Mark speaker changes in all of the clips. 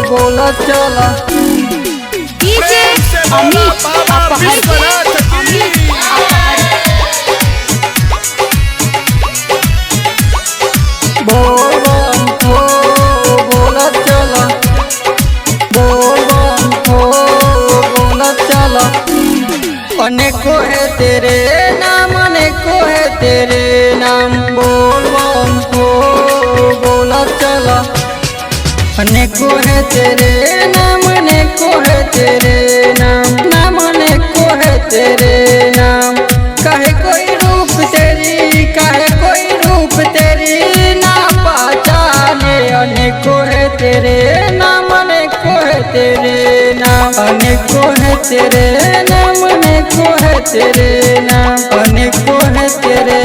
Speaker 1: बोला चला
Speaker 2: डीजे अमित अपहर
Speaker 1: बोला चला बोला चला। अनेको है तेरे नाम, अनेको है तेरे नाम, बोला चला। अनेको है तेरे नाम, अनेको है तेरे नाम, नाम अनेको है तेरे नाम। काहे कोई रूप तेरी, काहे कोई रूप तेरी ना पहचाने। अनेको है तेरे नाम, अनेको है तेरे नाम, अनेको है तेरे नाम, अनेको है तेरे नाम, अनेको है तेरे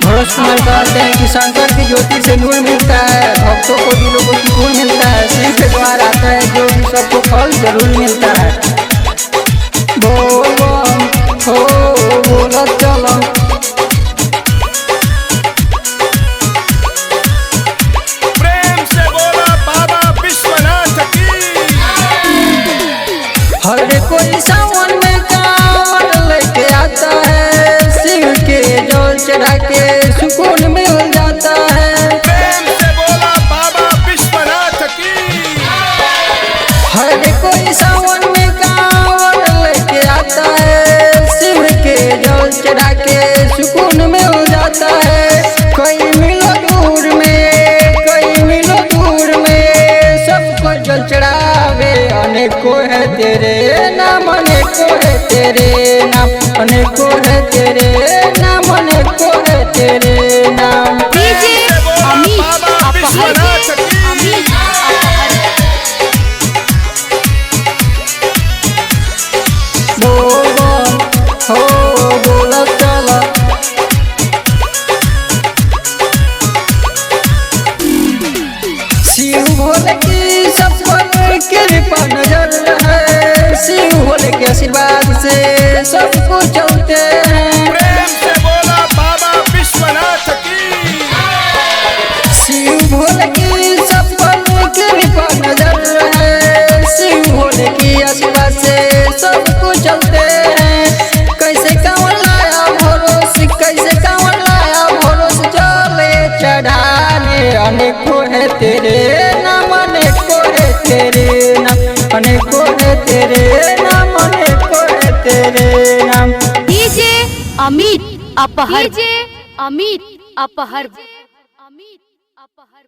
Speaker 1: भरोसा करते हैं कि शंकर की ज्योति से नूर मिलता है, भक्तों को दिलों को सुकून मिलता है, शिव के द्वार आता है जो भी सबको फल जरूर मिलता है। बोला चलो
Speaker 3: प्रेम से बोला बाबा विश्वनाथ की।
Speaker 1: हर कोई सावन में कांवर लेके आता है, शिव के जल चढ़ा के सुकून मिल जाता है।
Speaker 3: प्रेम से बोला बाबा विश्वनाथ की।
Speaker 1: हर कोई सावन में कांवर लेके आता है, शिव के जल चढ़ा के सुकून मिल जाता है। कोई मिलो दूर में, कोई मिलो दूर में, सबको जल चढ़ावे। अनेको है तेरे नाम, अनेको है तेरे नाम, अनेको है तेरे नाम, अनेको है तेरे नाम।
Speaker 2: डीजे अमित
Speaker 3: विश्वनाथ की।
Speaker 1: बोला चला शिव भोले की सब पर कृपा नजर है, शिव भोले के आशीर्वाद से सब कुछ चलते हैं।
Speaker 3: प्रेम से बोला बाबा विश्वनाथ की।
Speaker 1: शिव भोले की सब पर कृपा नजर है, शिव भोले की आशीर्वाद से सब कुछ चलते हैं। कैसे कांवर लाया भरोस, कैसे कांवर लाया भरोस, चले चढ़ाने। अनेको है तेरे नाम, अनेको है तेरे नाम, अनेको है तेरे नाम, अनेको है तेरे नाम।
Speaker 2: डीजे अमित अपहर, डीजे अमित अपहर, अमित अपहर।